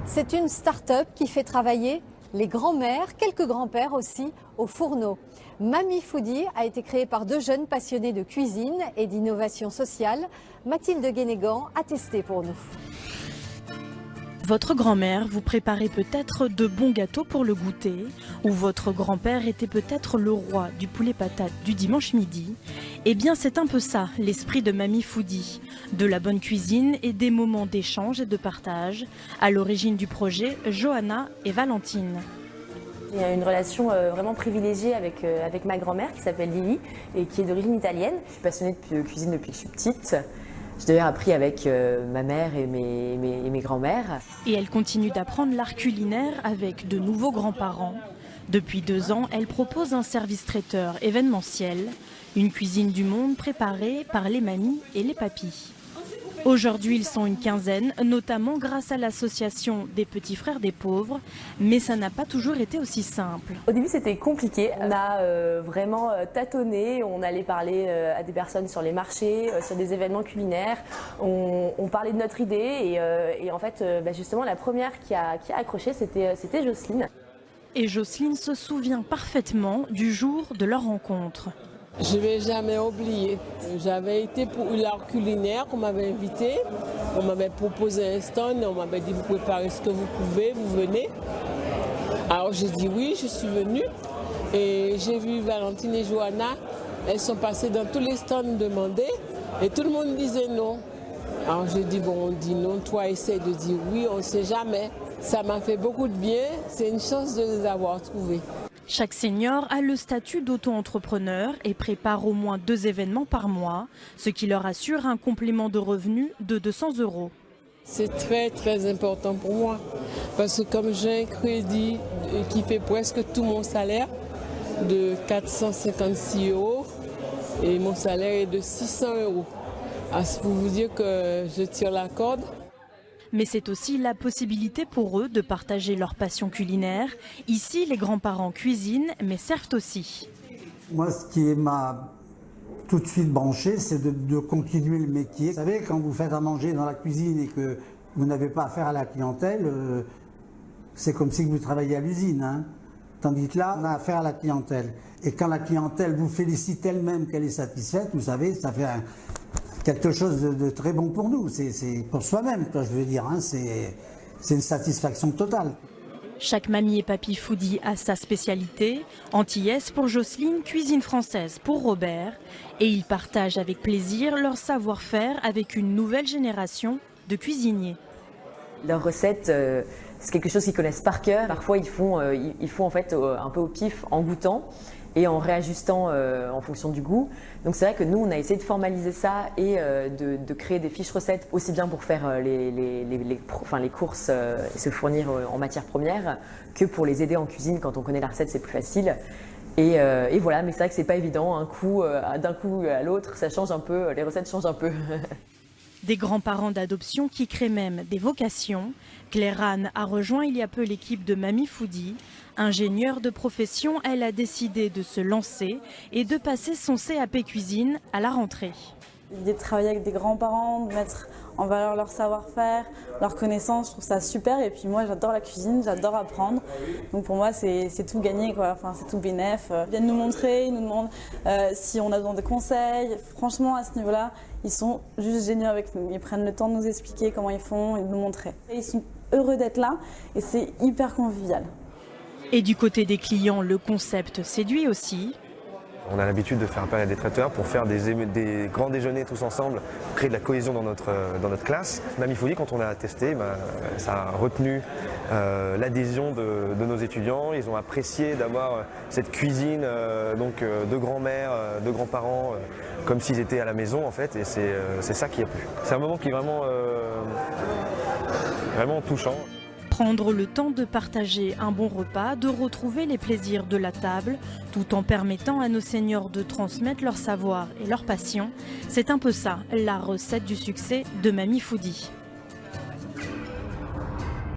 C'est une start-up qui fait travailler les grands-mères, quelques grands-pères aussi, au fourneau. Mamie Foodie a été créée par deux jeunes passionnés de cuisine et d'innovation sociale. Mathilde Guénégan a testé pour nous. Votre grand-mère vous préparait peut-être de bons gâteaux pour le goûter, ou votre grand-père était peut-être le roi du poulet patate du dimanche midi. Eh bien c'est un peu ça, l'esprit de Mamie Foodie. De la bonne cuisine et des moments d'échange et de partage. À l'origine du projet, Johanna et Valentine. Il y a une relation vraiment privilégiée avec ma grand-mère qui s'appelle Lily et qui est d'origine italienne. Je suis passionnée de cuisine depuis que je suis petite. J'ai d'ailleurs appris avec ma mère et mes grands-mères. Et elle continue d'apprendre l'art culinaire avec de nouveaux grands-parents. Depuis 2 ans, elle propose un service traiteur événementiel, une cuisine du monde préparée par les mamies et les papis. Aujourd'hui, ils sont une quinzaine, notamment grâce à l'association des petits frères des pauvres, mais ça n'a pas toujours été aussi simple. Au début, c'était compliqué. On a vraiment tâtonné, on allait parler à des personnes sur les marchés, sur des événements culinaires. On parlait de notre idée et en fait, justement, la première qui a accroché, c'était Jocelyne. Et Jocelyne se souvient parfaitement du jour de leur rencontre. Je ne vais jamais oublier. J'avais été pour l'art culinaire, on m'avait invité, on m'avait proposé un stand, on m'avait dit vous préparez ce que vous pouvez, vous venez. Alors j'ai dit oui, je suis venue et j'ai vu Valentine et Johanna, elles sont passées dans tous les stands demandés et tout le monde disait non. Alors j'ai dit bon, on dit non, toi essaie de dire oui, on ne sait jamais. Ça m'a fait beaucoup de bien, c'est une chance de les avoir trouvés. Chaque senior a le statut d'auto-entrepreneur et prépare au moins 2 événements par mois, ce qui leur assure un complément de revenus de 200 €. C'est très important pour moi parce que comme j'ai un crédit qui fait presque tout mon salaire de 456 € et mon salaire est de 600 €. C'est pour vous dire que je tire la corde. Mais c'est aussi la possibilité pour eux de partager leur passion culinaire. Ici, les grands-parents cuisinent, mais servent aussi. Moi, ce qui m'a tout de suite branché, c'est de continuer le métier. Vous savez, quand vous faites à manger dans la cuisine et que vous n'avez pas affaire à la clientèle, c'est comme si vous travailliez à l'usine, hein. Tandis que là, on a affaire à la clientèle. Et quand la clientèle vous félicite elle-même qu'elle est satisfaite, vous savez, ça fait quelque chose de très bon pour nous. C'est pour soi-même, je veux dire, hein. C'est une satisfaction totale. Chaque mamie et papy foodie a sa spécialité. Antillaise pour Jocelyne, cuisine française pour Robert. Et ils partagent avec plaisir leur savoir-faire avec une nouvelle génération de cuisiniers. Leurs recettes, c'est quelque chose qu'ils connaissent par cœur. Parfois, ils font en fait un peu au pif en goûtant et en réajustant en fonction du goût. Donc c'est vrai que nous, on a essayé de formaliser ça et de créer des fiches recettes aussi bien pour faire les courses et se fournir en matières premières que pour les aider en cuisine. Quand on connaît la recette, c'est plus facile. Et voilà, mais c'est vrai que c'est pas évident. D'un coup à l'autre, ça change un peu, les recettes changent un peu. Des grands-parents d'adoption qui créent même des vocations. Claire Anne a rejoint il y a peu l'équipe de Mamie Foodie. Ingénieure de profession, elle a décidé de se lancer et de passer son CAP cuisine à la rentrée. L'idée de travailler avec des grands-parents, de mettre en valeur leur savoir-faire, leurs connaissances, je trouve ça super. Et puis moi, j'adore la cuisine, j'adore apprendre. Donc pour moi, c'est tout gagné, quoi. Enfin, c'est tout bénef. Ils viennent nous montrer, ils nous demandent si on a besoin de conseils. Franchement, à ce niveau-là, ils sont juste géniaux avec nous. Ils prennent le temps de nous expliquer comment ils font et de nous montrer. Et ils sont heureux d'être là et c'est hyper convivial. Et du côté des clients, le concept séduit aussi. On a l'habitude de faire appel à des traiteurs pour faire des grands déjeuners tous ensemble, créer de la cohésion dans notre classe. Mamie Foodie, quand on a testé, ça a retenu l'adhésion de nos étudiants. Ils ont apprécié d'avoir cette cuisine de grand-mère, de grands-parents, comme s'ils étaient à la maison en fait, et c'est ça qui a plu. C'est un moment qui est vraiment touchant. Prendre le temps de partager un bon repas, de retrouver les plaisirs de la table, tout en permettant à nos seniors de transmettre leur savoir et leur passion, c'est un peu ça, la recette du succès de Mamie Foodie.